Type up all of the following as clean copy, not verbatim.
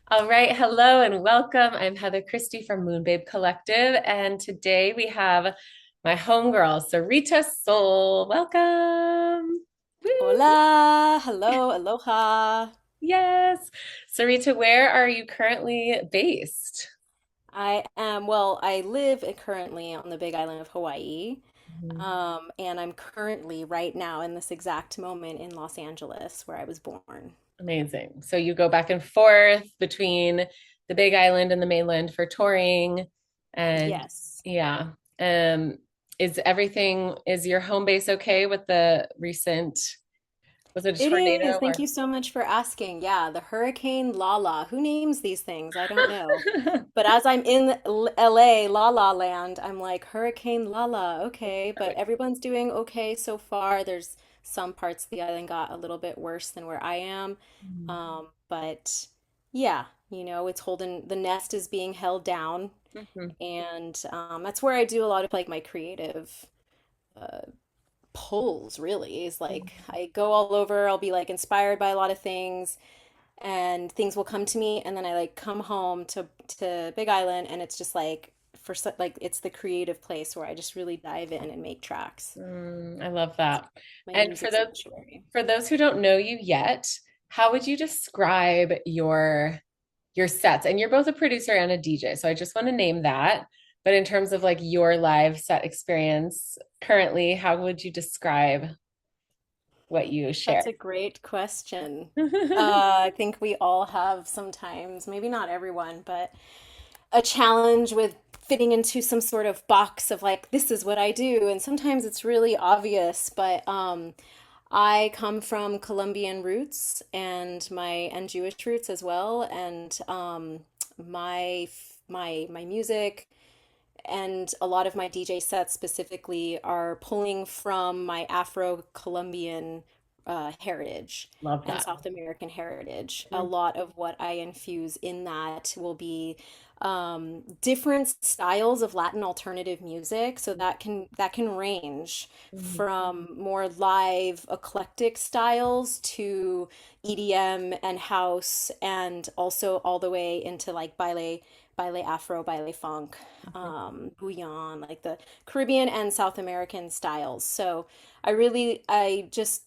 All right, hello and welcome. I'm Heather Christie from Moonbabe Collective, and today we have my homegirl, Sarita Soul. Welcome. Woo! Hola, hello, aloha. Yes. Sarita, where are you currently based? I live currently on the Big Island of Hawaii, Mhm. and I'm currently right now in this exact moment in Los Angeles where I was born. Amazing. So you go back and forth between the Big Island and the mainland for touring, and Yes. yeah. Um, is your home base okay with the recent, was it a It is. tornado Thank or? you so much for asking. Yeah, the Hurricane Lala. Who names these things? I don't know. But as I'm in LA, La La Land, I'm like, Hurricane Lala, okay. But everyone's doing okay so far. There's some parts of the island got a little bit worse than where I am. But yeah, it's holding, the nest is being held down. Mhm. And that's where I do a lot of like my creative uh, pulls, really. Is like I go all over, I'll be like inspired by a lot of things and things will come to me and then I like come home to Big Island and it's just like like it's the creative place where I just really dive in and make tracks. I love that. My And music sanctuary. for those who don't know you yet, how would you describe your sets? And you're both a producer and a DJ, so I just want to name that. But in terms of like your live set experience currently, how would you describe what you share? That's a great question. I think we all have sometimes, maybe not everyone, but a challenge with fitting into some sort of box of like, this is what I do. And sometimes it's really obvious, but I come from Colombian roots and Jewish roots as well. And my music and a lot of my DJ sets specifically are pulling from my Afro-Colombian heritage Love and that. South American heritage. A lot of what I infuse in that will be different styles of Latin alternative music. So that can range Mhm. from more live eclectic styles to EDM and house, and also all the way into like ballet Afro, ballet funk, bouillon, like the Caribbean and South American styles. So I just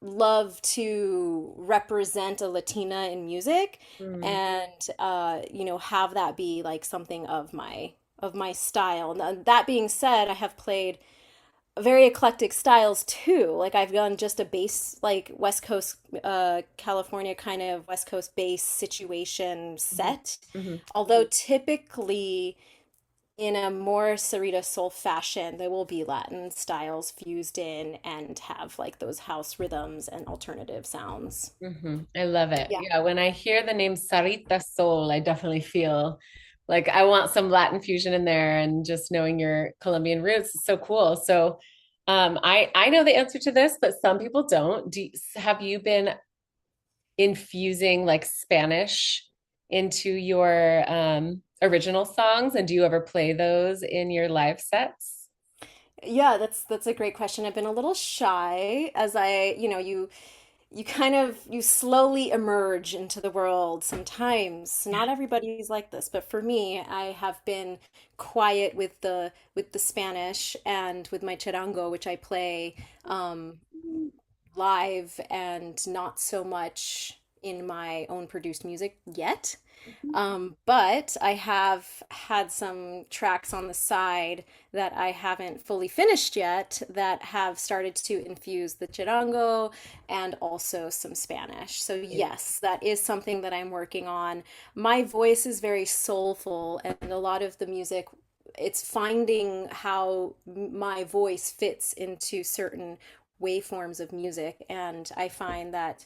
love to represent a Latina in music Mhm. and have that be like something of my style. Now, that being said, I have played very eclectic styles too. Like I've done just a bass, like West Coast, California kind of West Coast bass situation Mhm. set. Mhm. Although typically in a more Sarita soul fashion, there will be Latin styles fused in and have like those house rhythms and alternative sounds. I love it. Yeah. Yeah, when I hear the name Sarita Soul, I definitely feel like I want some Latin fusion in there, and just knowing your Colombian roots is so cool. So, I know the answer to this, but some people don't. Have you been infusing like Spanish into your original songs, and do you ever play those in your live sets? Yeah, that's a great question. I've been a little shy as you kind of you slowly emerge into the world sometimes. Not everybody's like this, but for me, I have been quiet with the Spanish and with my charango, which I play live and not so much in my own produced music yet. But I have had some tracks on the side that I haven't fully finished yet that have started to infuse the charango and also some Spanish. So, yes, that is something that I'm working on. My voice is very soulful, and a lot of the music, it's finding how my voice fits into certain waveforms of music. And I find that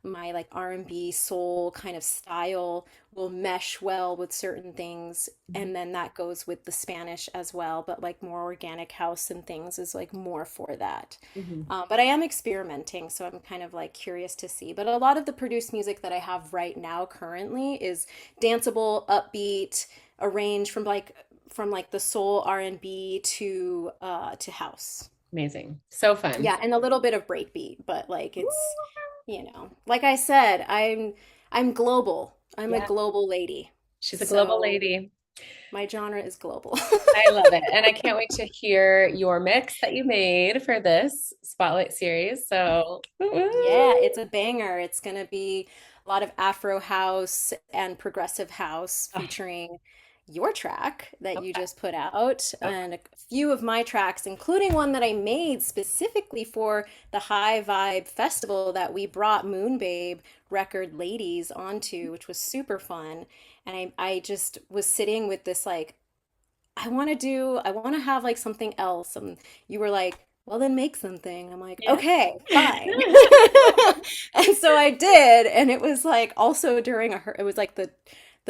my like R&B soul kind of style will mesh well with certain things, and then that goes with the Spanish as well, but like more organic house and things is like more for that. Mhm. But I am experimenting, so I'm kind of like curious to see. But a lot of the produced music that I have right now currently is danceable, upbeat, arranged from like the soul R&B to house. Amazing. So fun. Yeah, and a little bit of breakbeat, but like like I said, I'm global. I'm a Yeah, global lady. she's a global So lady. my genre is global. I love it. And I can't wait to hear your mix that you made for this Spotlight series. So, Yeah, woo-woo. it's a banger. It's going to be a lot of Afro house and progressive house Oh, featuring your track that you okay. just put out, Okay. and a few of my tracks, including one that I made specifically for the High Vibe Festival that we brought Moonbabe record ladies onto, which was super fun. And I just was sitting with this like, I want to have like something else. And you were like, well, then make something. I'm like, Yeah. okay, fine. And so I did. And it was like also during it was like the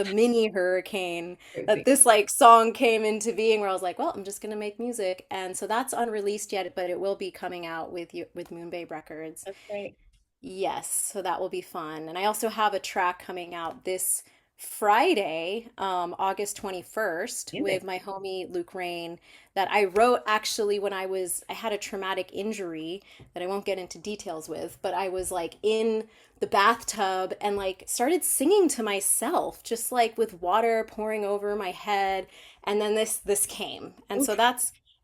mini hurricane that Crazy. this like song came into being where I was like, well, I'm just gonna make music. And so that's unreleased yet, but it will be coming out with you with Moonbay Records. That's great. Yes, so that will be fun. And I also have a track coming out this Friday, August 21st, with Amazing. my homie Luke Rain, that I wrote actually when I had a traumatic injury that I won't get into details with, but I was like in the bathtub and like started singing to myself, just like with water pouring over my head. And then this came. Oof.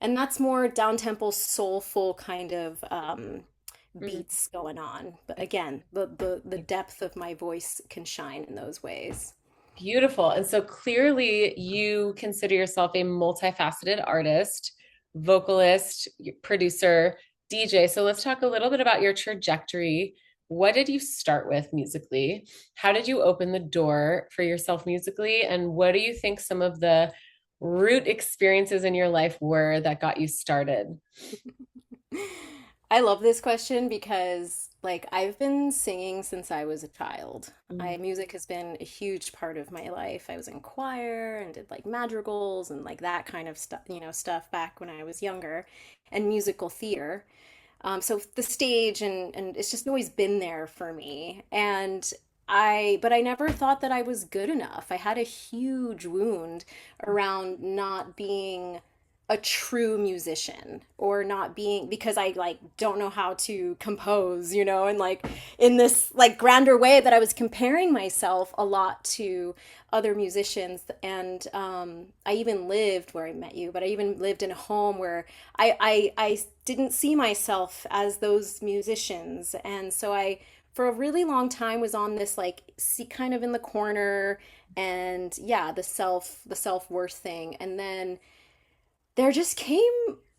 And that's more down-tempo, soulful kind of Mhm. beats going on. But again, the depth of my voice can shine in those ways. Beautiful. And so clearly you consider yourself a multifaceted artist, vocalist, producer, DJ. So let's talk a little bit about your trajectory. What did you start with musically? How did you open the door for yourself musically? And what do you think some of the root experiences in your life were that got you started? I love this question because like I've been singing since I was a child. Mm. I Music has been a huge part of my life. I was in choir and did like madrigals and like that kind of stuff, stuff back when I was younger, and musical theater. So the stage and it's just always been there for me. But I never thought that I was good enough. I had a huge wound around not being a true musician or not being because I like don't know how to compose, and like in this like grander way that I was comparing myself a lot to other musicians. And I even lived where I met you, but I even lived in a home where I didn't see myself as those musicians. And so I, for a really long time, was on this like, see, kind of in the corner, and yeah, the self-worth thing. And then there just came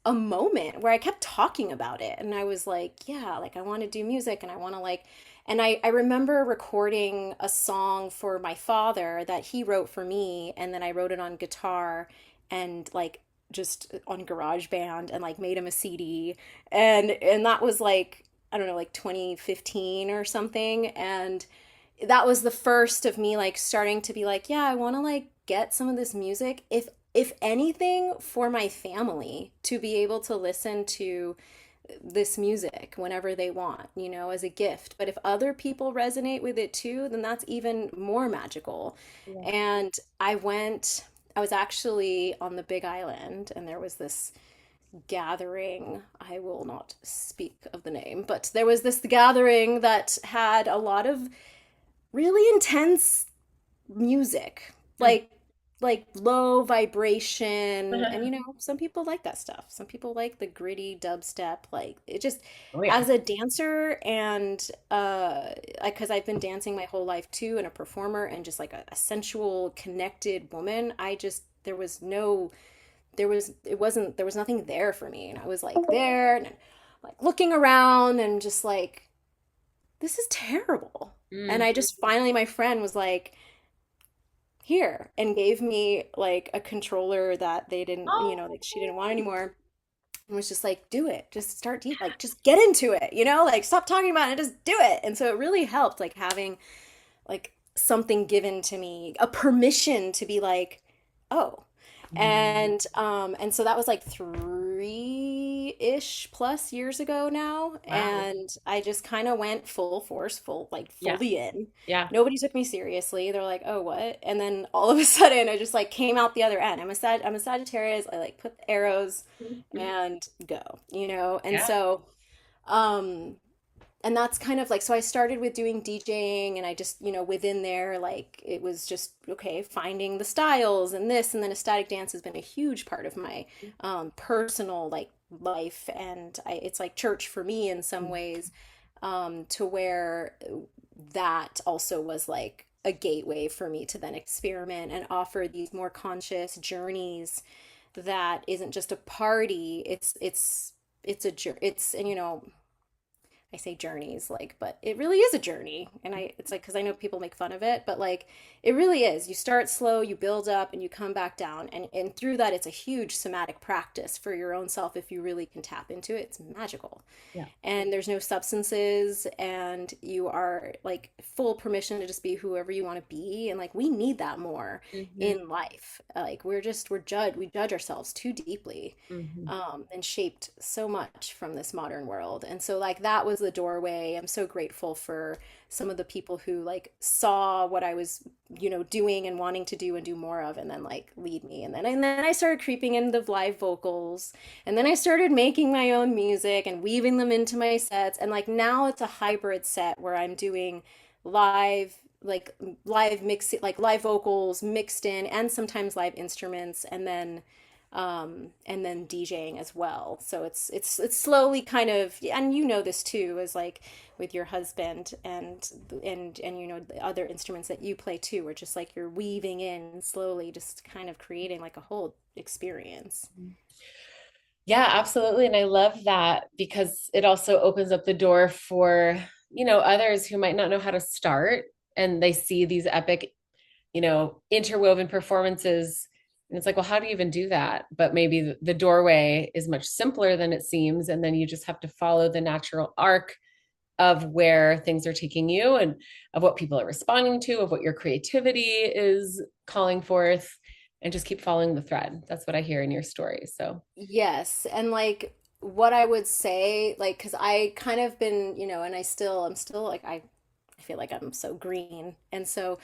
a moment where I kept talking about it. And I was like, yeah, like I want to do music and I want to like, and I remember recording a song for my father that he wrote for me. And then I wrote it on guitar and like just on GarageBand and like made him a CD. And that was like, I don't know, like 2015 or something. And that was the first of me like starting to be like, yeah, I want to like get some of this music, if anything, for my family to be able to listen to this music whenever they want, as a gift. But if other people resonate with it too, then that's even more magical. Yeah. And I was actually on the Big Island, and there was this gathering. I will not speak of the name, but there was this gathering that had a lot of really intense music, Mm. like low vibration. And some people like that stuff. Some people like the gritty dubstep. Like it just, Oh yeah. as a dancer and because I've been dancing my whole life too, and a performer and just like a sensual connected woman, I just there was nothing there for me. And I was like there and like looking around and just like, this is terrible. And Mm. I just finally, my friend was like, here, and gave me like a controller that they didn't, Oh, like she didn't want anymore, and was just like, do it, just start like just get into it, like stop talking about it, just do it. And so it really helped like having like something given to me, a permission to be like, oh. And so that was like 3-ish plus years ago now. wow. And I just kind of went full force, like Yeah. fully in. Yeah. Nobody took me seriously. They're like, oh, what? And then all of a sudden I just like came out the other end. I'm a Sagittarius. I like put the arrows Mhm. and go, And Yeah. so um and that's kind of like, so I started with doing DJing, and I just, within there, like it was just okay, finding the styles and this, and then ecstatic dance has been a huge part of my personal like life, and it's like church for me in some ways, to where that also was like a gateway for me to then experiment and offer these more conscious journeys that isn't just a party. It's a it's, and I say journeys, like, but it really is a journey. And it's like, because I know people make fun of it, but like, it really is. You start slow, you build up, and you come back down. And through that, it's a huge somatic practice for your own self. If you really can tap into it, it's magical. Yeah. And there's no substances, and you are like full permission to just be whoever you want to be. And like, we need that more Hmm. in life. Like, we judge ourselves too deeply, Hmm. and shaped so much from this modern world. And so, like, that was the doorway. I'm so grateful for some of the people who like saw what I was, doing and wanting to do and do more of, and then like lead me. And then I started creeping into live vocals, and then I started making my own music and weaving them into my sets. And like now it's a hybrid set where I'm doing live, like live mix, like live vocals mixed in, and sometimes live instruments, and then DJing as well. So it's slowly kind of, and you know this too, is like with your husband and the other instruments that you play too, where just like you're weaving in slowly, just kind of creating like a whole experience. Yeah, absolutely. And I love that because it also opens up the door for, others who might not know how to start and they see these epic, interwoven performances. And it's like, well, how do you even do that? But maybe the doorway is much simpler than it seems. And then you just have to follow the natural arc of where things are taking you and of what people are responding to, of what your creativity is calling forth, and just keep following the thread. That's what I hear in your story. So, Yes, and like what I would say, like, because I kind of been, and I'm still like, I feel like I'm so green. And so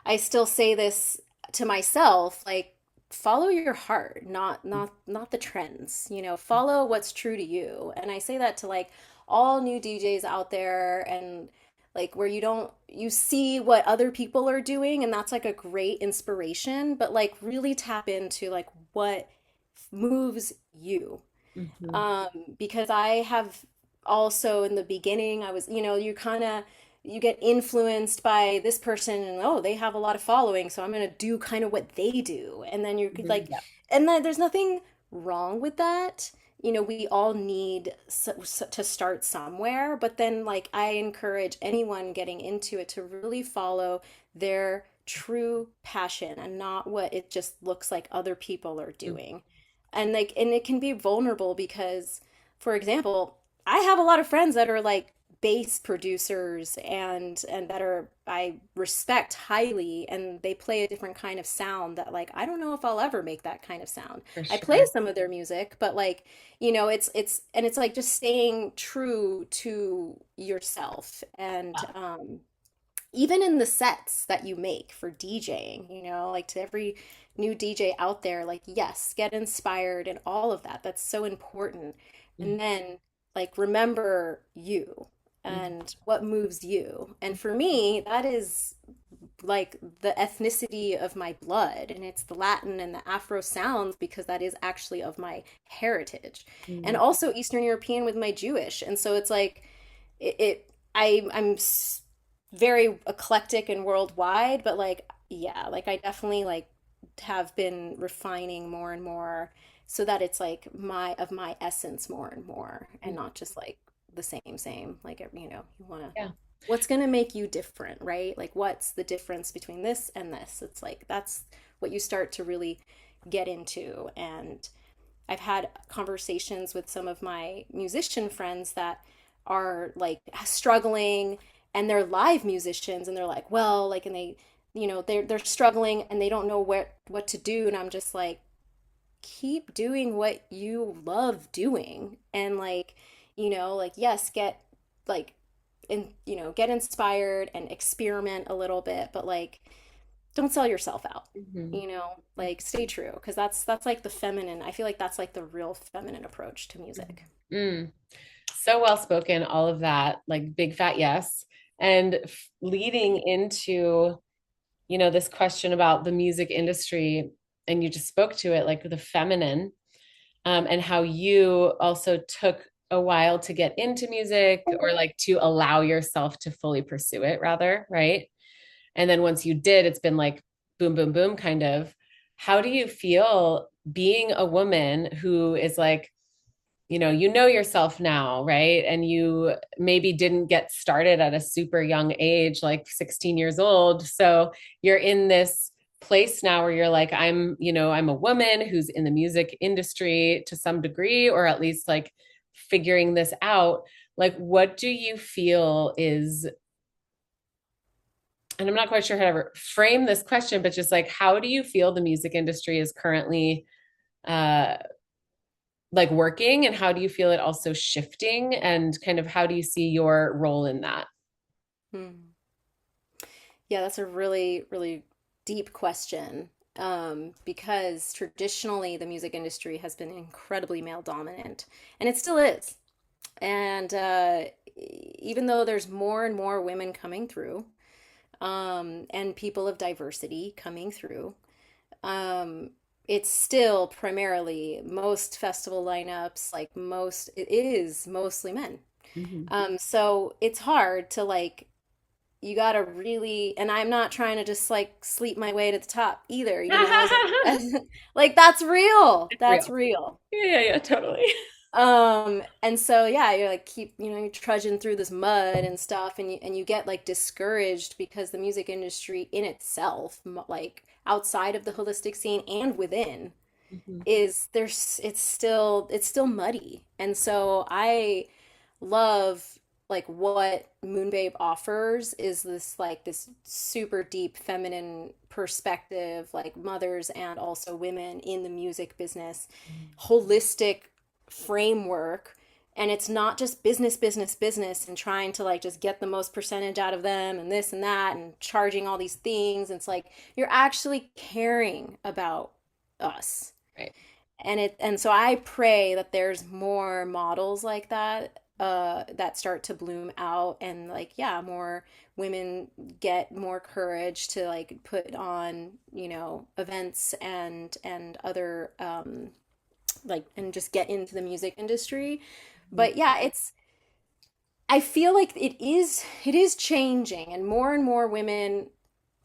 I still say this to myself, like, follow your heart, not the trends, follow what's true to you. And I say that to like all new DJs out there, and like where you see what other people are doing, and that's like a great inspiration, but like really tap into like what moves you. mhm. Because I have also in the beginning, I was, you get influenced by this person, and oh, they have a lot of following, so I'm gonna do kind of what they do. And then you're Mhm. like, Yeah. and then there's nothing wrong with that. We all need to start somewhere, but then like I encourage anyone getting into it to really follow their true passion and not what it just looks like other people are Mhm. doing. And it can be vulnerable because, for example, I have a lot of friends that are like bass producers, and that are I respect highly, and they play a different kind of sound that like I don't know if I'll ever make that kind of sound. For I play sure. some of their music, but like, it's like just staying true to yourself, and even in the sets that you make for DJing, like to every new DJ out there, like, yes, get inspired and all of that. That's so important. Mhm. And then, like, remember you and what moves you. And for me, that is like the ethnicity of my blood, and it's the Latin and the Afro sounds because that is actually of my heritage. And Mhm. also Eastern European with my Jewish. And so it's like, I'm very eclectic and worldwide, but like, yeah, like I definitely like have been refining more and more so that it's like my essence more and more, and Mhm. not just like the same. Like, you want to, Yeah. what's going to make you different, right? Like, what's the difference between this and this? It's like that's what you start to really get into. And I've had conversations with some of my musician friends that are like struggling, and they're live musicians, and they're like, well, like, and they, they're struggling and they don't know what to do. And I'm just like, keep doing what you love doing. And like, like, yes, get like, get inspired and experiment a little bit, but like, don't sell yourself out. Mhm. Like, stay true, because that's like the feminine. I feel like that's like the real feminine approach to music. Mm. So well spoken, all of that, like big fat yes. And leading into, this question about the music industry, and you just spoke to it, like the feminine, and how you also took a while to get into music, or like to allow yourself to fully pursue it, rather, right? And then once you did, it's been like boom, boom, boom, kind of. How do you feel being a woman who is like, you know yourself now, right? And you maybe didn't get started at a super young age, like 16 years old. So you're in this place now where you're like, I'm a woman who's in the music industry to some degree, or at least like figuring this out. Like, what do you feel is, and I'm not quite sure how to frame this question, but just like, how do you feel the music industry is currently uh like working, and how do you feel it also shifting, and kind of how do you see your role in that? Hmm. Yeah, that's a really, really deep question. Because traditionally the music industry has been incredibly male dominant, and it still is. And even though there's more and more women coming through, and people of diversity coming through, um, it's still primarily most festival lineups, like most, it is mostly men. Mhm. So it's hard to like, you gotta really, and I'm not trying to just like sleep my way to the top either, even though like that's real. It's That's real. real. Yeah, totally. And so yeah, you're like you're trudging through this mud and stuff, and you get like discouraged because the music industry in itself, like outside of the holistic scene and within, Mhm. is there's it's still muddy. And so I love like what Moonbabe offers is this super deep feminine perspective, like mothers and also women in the music business, holistic framework. And it's not just business, business, business, and trying to like just get the most percentage out of them and this and that and charging all these things. It's like you're actually caring about us. Right. And so I pray that there's more models like that, that start to bloom out, and like yeah, more women get more courage to like put on, events and other, like, and just get into the music industry. Mhm. But yeah, I feel like it is changing, and more women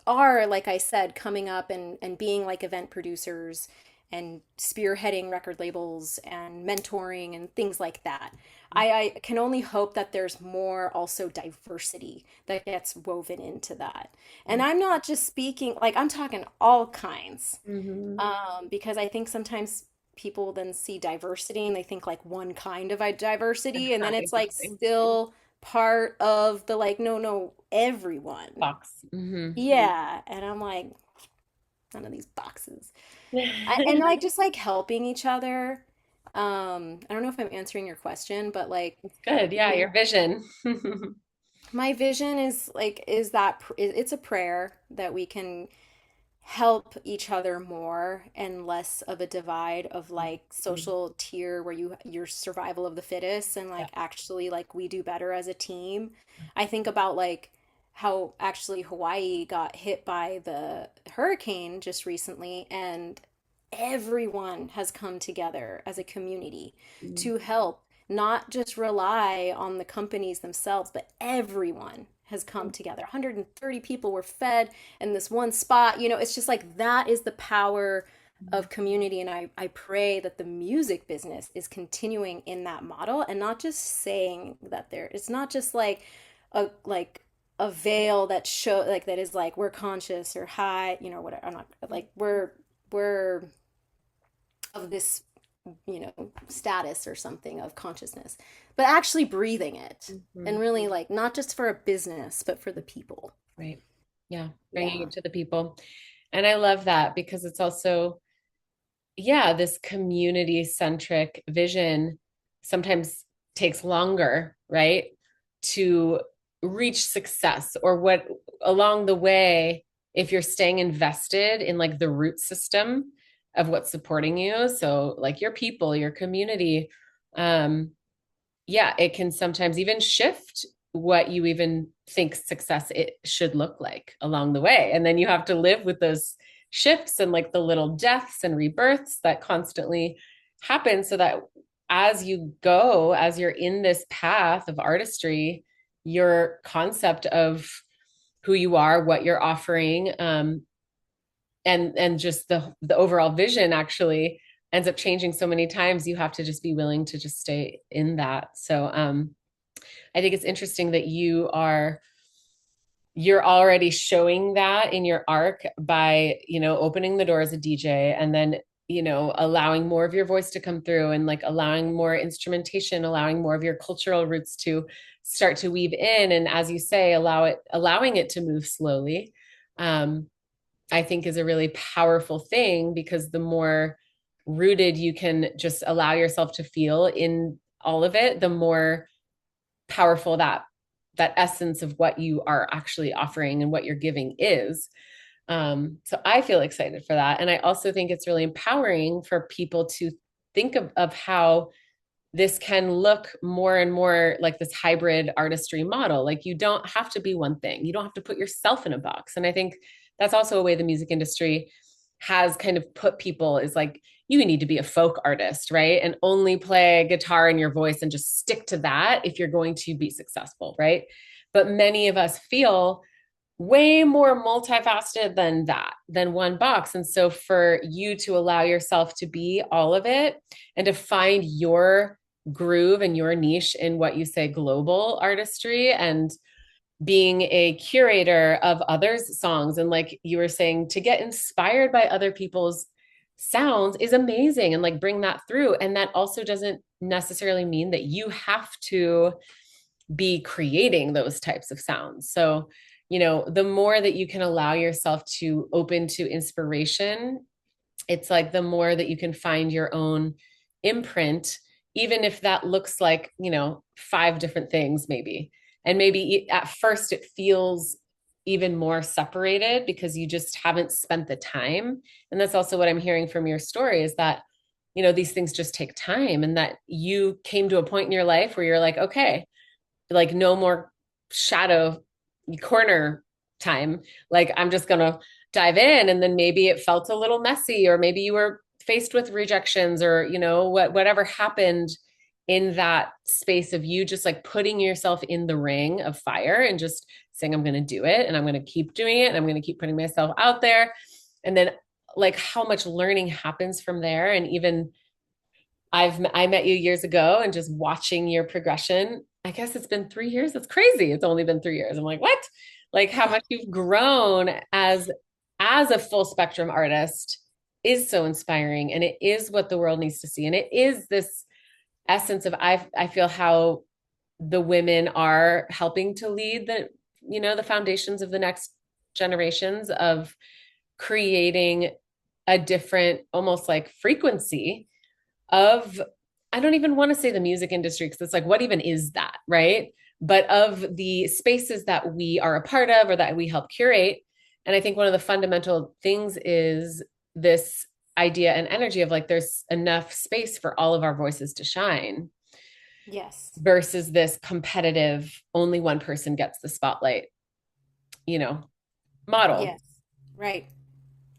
are, like I said, coming up and being like event producers and spearheading record labels and mentoring and things like that. I can only hope that there's more also diversity that gets woven into that. And I'm not just speaking, like, I'm talking all kinds. Mhm. Because I think sometimes people then see diversity and they think like one kind of a diversity, and then it's like Interesting. still part of the like, no, no, everyone. Box. Hmm. Yeah, and I'm like, none of these boxes. And like just like helping each other. I don't know if I'm answering your question, but like It's good. Yeah, your vision. my vision is like is that it's a prayer that we can help each other more and less of a divide of like social tier where your survival of the fittest, and Yeah. like actually like we do better as a team. I think about like how actually Hawaii got hit by the hurricane just recently, and everyone has come together as a community Mhm. to help, not just rely on the companies themselves, but everyone has come together. 130 people were fed in this one spot. It's just like that is the power of community. And I pray that the music business is continuing in that model and not just saying that it's not just a veil that show like that is like we're conscious or high, whatever. I'm not like we're of this, status or something of consciousness, but actually breathing it, and Mhm. really like not just for a business, but for the people. Right. Yeah, bringing Yeah. it to the people. And I love that because it's also, yeah, this community centric vision sometimes takes longer, right? To reach success, or what along the way, if you're staying invested in like the root system of what's supporting you. So like your people, your community, um, yeah, it can sometimes even shift what you even think success it should look like along the way. And then you have to live with those shifts and like the little deaths and rebirths that constantly happen so that as you go, as you're in this path of artistry, your concept of who you are, what you're offering, and just the overall vision actually ends up changing so many times. You have to just be willing to just stay in that. So I think it's interesting that you're already showing that in your arc by, opening the door as a DJ and then, allowing more of your voice to come through and like allowing more instrumentation, allowing more of your cultural roots to start to weave in. And as you say, allowing it to move slowly. I think is a really powerful thing because the more rooted you can just allow yourself to feel in all of it, the more powerful that essence of what you are actually offering and what you're giving is. So I feel excited for that. And I also think it's really empowering for people to think of how this can look more and more like this hybrid artistry model. Like you don't have to be one thing. You don't have to put yourself in a box. And I think that's also a way the music industry has kind of put people is like, you need to be a folk artist, right? And only play guitar in your voice and just stick to that if you're going to be successful, right? But many of us feel way more multifaceted than that, than one box. And so for you to allow yourself to be all of it and to find your groove and your niche in what you say global artistry and being a curator of others' songs. And like you were saying, to get inspired by other people's sounds is amazing and like bring that through. And that also doesn't necessarily mean that you have to be creating those types of sounds. So, the more that you can allow yourself to open to inspiration, it's like the more that you can find your own imprint, even if that looks like, five different things, maybe. And maybe at first it feels even more separated because you just haven't spent the time. And that's also what I'm hearing from your story is that, these things just take time and that you came to a point in your life where you're like, okay, like no more shadow corner time. Like I'm just going to dive in. And then maybe it felt a little messy, or maybe you were faced with rejections, or, whatever happened in that space of you just like putting yourself in the ring of fire and just saying, I'm going to do it and I'm going to keep doing it and I'm going to keep putting myself out there. And then like how much learning happens from there. And even I met you years ago and just watching your progression. I guess it's been 3 years. That's crazy. It's only been 3 years. I'm like, what? Like how much you've grown as a full spectrum artist is so inspiring. And it is what the world needs to see. And it is this essence of I feel how the women are helping to lead the foundations of the next generations of creating a different almost like frequency of I don't even want to say the music industry because it's like what even is that, right? But of the spaces that we are a part of or that we help curate. And I think one of the fundamental things is this idea and energy of like there's enough space for all of our voices to shine Yes. versus this competitive only one person gets the spotlight, you know, model. Yes. Right.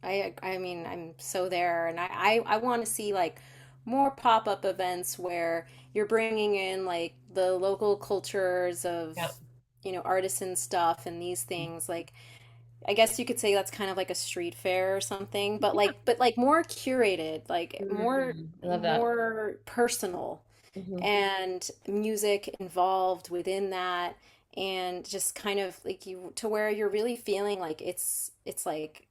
I mean, I'm so there, and I want to see like more pop-up events where you're bringing in like the local cultures of, Yeah. artisan stuff and these things. Like, I guess you could say that's kind of like a street fair or something, but like more curated, like more I love that. more personal Mhm. and music involved within that, and just kind of like you to where you're really feeling like it's like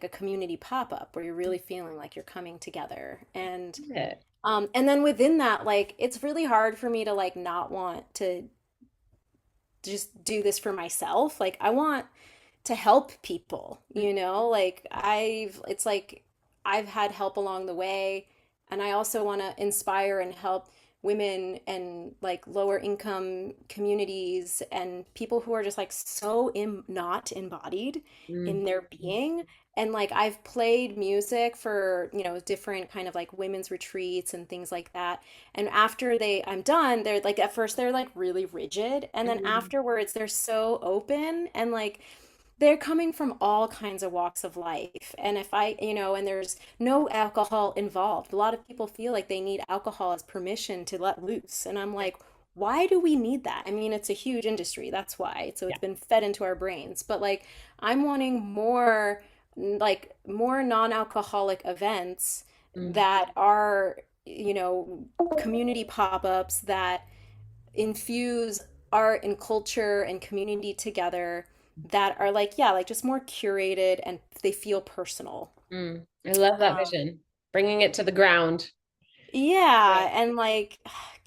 a community pop-up where you're really feeling like you're coming together. Yeah. And then within that, like it's really hard for me to like not want to just do this for myself. Like I want to help people, like it's like I've had help along the way, and I also want to inspire and help women and like lower income communities and people who are just like so not embodied Mm, in their being. And like I've played music for, different kind of like women's retreats and things like that. And after I'm done, they're like, at first they're like really rigid. And then mm, afterwards, they're so open and like, they're coming from all kinds of walks of life. And if and there's no alcohol involved. A lot of people feel like they need alcohol as permission to let loose. And I'm like, why do we need that? I mean, it's a huge industry. That's why. So yeah. it's been fed into our brains. But like, I'm wanting more, like, more non-alcoholic events Mm, that are, community pop-ups that infuse art and culture and community together that are like, yeah, like just more curated and they feel personal. I love that Um, vision. Bringing it to the ground. yeah, Right. and like,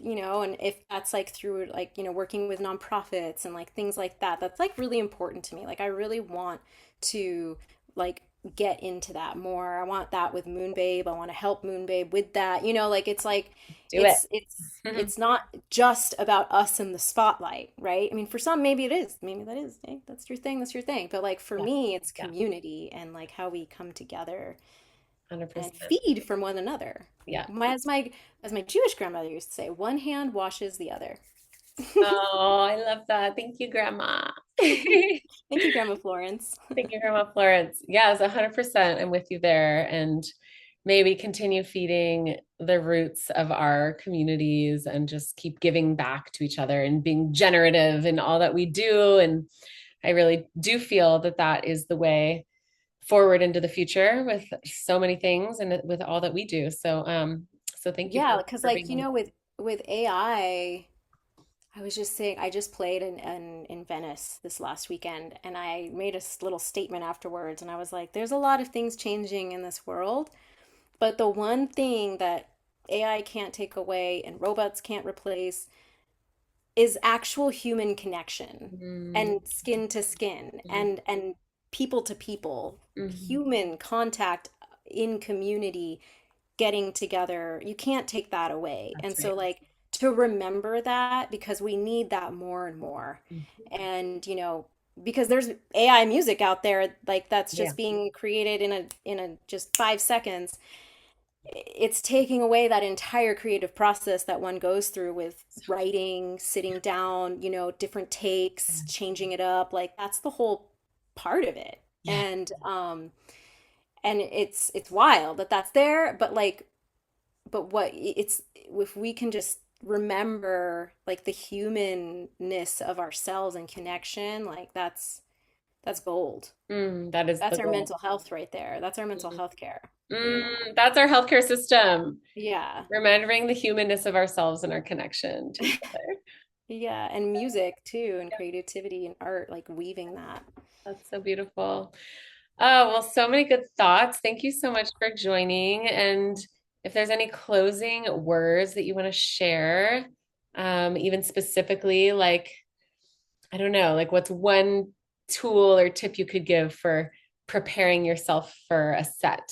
and if that's like through like, working with nonprofits and like things like that, that's like really important to me. Like I really want to like get into that more. I want that with Moonbabe. I want to help Moonbabe with that. Like it's like Do it. it's not just about us in the spotlight, right? I mean, for some maybe it is. Maybe that is. Hey, that's your thing, that's your thing. But like for Yeah. me, it's Yeah. community and like how we come together and 100%. feed from one another. Yeah. As my Jewish grandmother used to say, one hand washes the other. Oh, I love that. Thank you, Grandma. Thank Thank you, Grandma Florence. you, Grandma Florence. Yes, 100%. I'm with you there. And maybe continue feeding the roots of our communities and just keep giving back to each other and being generative in all that we do. And I really do feel that that is the way forward into the future with so many things and with all that we do. So thank you Yeah, because for like, being. with I was just saying, I just played in Venice this last weekend, and I made a little statement afterwards, and I was like, there's a lot of things changing in this world, but the one thing that AI can't take away and robots can't replace is actual human connection Mm, and skin to skin mhm, and people to people, mhm. human contact in community, getting together. You can't take that away. And That's so right. like to remember that because we need that more and more. Mhm. And because there's AI music out there like that's Yeah. just being created in a just 5 seconds, it's taking away that entire creative process that one goes through with writing, sitting down, different takes, changing it up. Like that's the whole part of it. Yeah. And it's wild that that's there, but like but what it's if we can just remember like the humanness of ourselves and connection, like that's gold. That is the That's our goal. mental health right there. That's our mental Mhm. health care. That's our healthcare system. Yeah. Remembering the humanness of ourselves and our connection to each other. Yeah, and music too, and creativity and art, like weaving that. That's so beautiful. Oh, well, so many good thoughts. Thank you so much for joining. And if there's any closing words that you want to share, even specifically, like, I don't know, like what's one tool or tip you could give for preparing yourself for a set?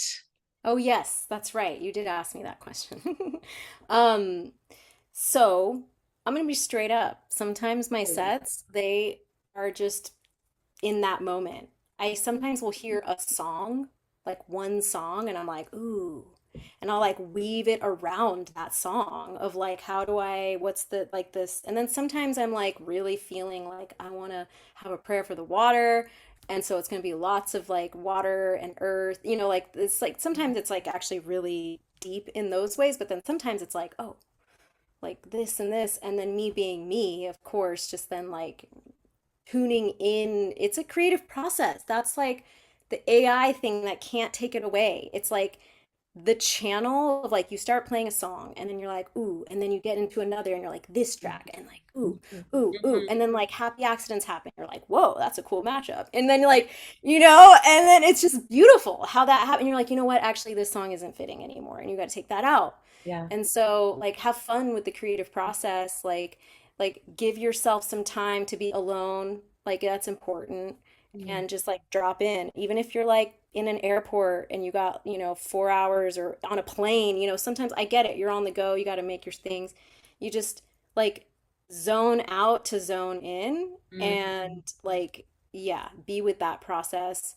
Oh, yes, that's right. You did ask me that question. Um, so I'm gonna be straight up. Sometimes my sets, they are just in that moment. I sometimes will hear a song, like one song, and I'm like, ooh. And I'll like weave it around that song of like, what's the like this? And then sometimes I'm like really feeling like I want to have a prayer for the water. And so it's going to be lots of like water and earth, like it's like sometimes it's like actually really deep in those ways, but then sometimes it's like, oh, like this and this. And then me being me, of course, just then like tuning in. It's a creative process. That's like the AI thing that can't take it away. It's like the channel of like you start playing a song and then you're like, ooh, and then you get into another and you're like this track and like, ooh, ooh, ooh. Mhm. And then like happy accidents happen. You're like, whoa, that's a cool matchup. And then like, and then it's just beautiful how that happened. You're like, you know what? Actually, this song isn't fitting anymore. And you got to take that out. Yeah. And so like have fun with the creative process. Like give yourself some time to be alone. Like that's important. Mm. And just like drop in. Even if you're like in an airport and you got, 4 hours or on a plane, sometimes I get it. You're on the go, you got to make your things. You just like zone out to zone in Mhm. and like, yeah, be with that process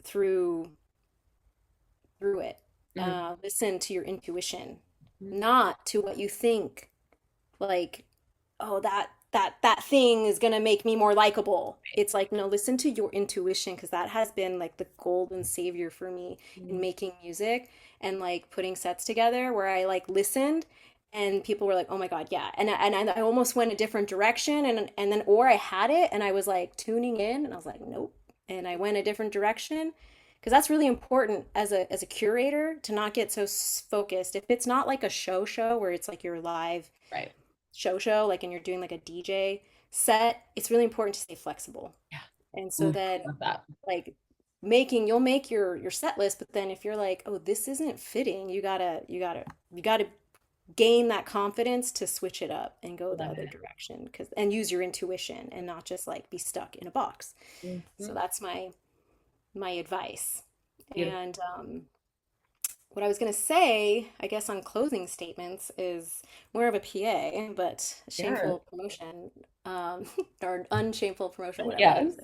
through it. Mhm. Listen to your intuition, Mhm. not to what you think. Like, oh, that thing is gonna make me more likable. It's like, no, listen to your intuition because that has been like the golden savior for me in Mhm. making music and like putting sets together where I like listened and people were like, "Oh my God, yeah." And I almost went a different direction and then or I had it and I was like tuning in and I was like, "Nope." And I went a different direction because that's really important as a curator to not get so focused. If it's not like a show where it's like your live Right. like and you're doing like a DJ set, it's really important to stay flexible. Yeah. And so Ooh, then love that. like you'll make your set list, but then if you're like, oh, this isn't fitting, you gotta gain that confidence to switch it up and go the Love other it. direction because and use your intuition and not just like be stuck in a box. So Mhm. that's my advice. Beautiful. And what I was going to say, I guess, on closing statements is more of a PA, but Sure. shameful promotion, or unshameful promotion, whatever that Yes.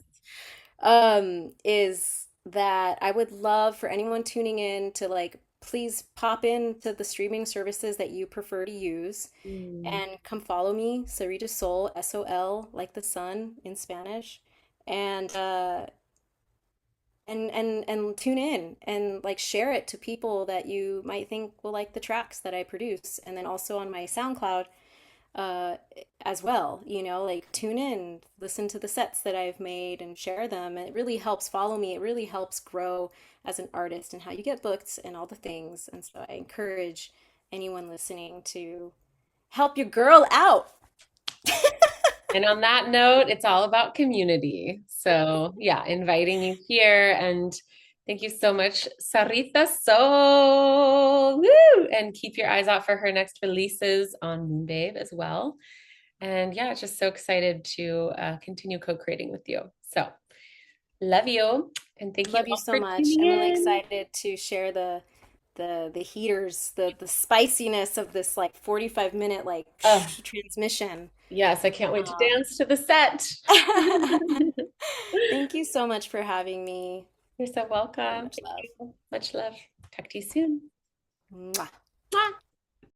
is, is that I would love for anyone tuning in to like, please pop into the streaming services that you prefer to use Mm. and come follow me, Sarita Sol, SOL, like the sun in Spanish. And and tune in and like share it to people that you might think will like the tracks that I produce and then also on my SoundCloud uh as well, like tune in, listen to the sets that I've made and share them, and it really helps follow me, it really helps grow as an artist and how you get booked and all the things. And so I encourage anyone listening to help your girl out. And on that note, it's all about community. So, yeah, inviting you here. And thank you so much, Sarita Soul. Woo! And keep your eyes out for her next releases on Moonbabe as well. And yeah, just so excited to continue co-creating with you. So, love you. And thank you Love you all so for much. tuning I'm really in. excited to share the heaters, the spiciness of this like 45-minute like Oh, transmission. yes, I can't wait to Um, dance to the set. Thank you so much for having me. You're so So welcome. much Thank love. you. Much love. Talk to you soon. Mwah. Mwah.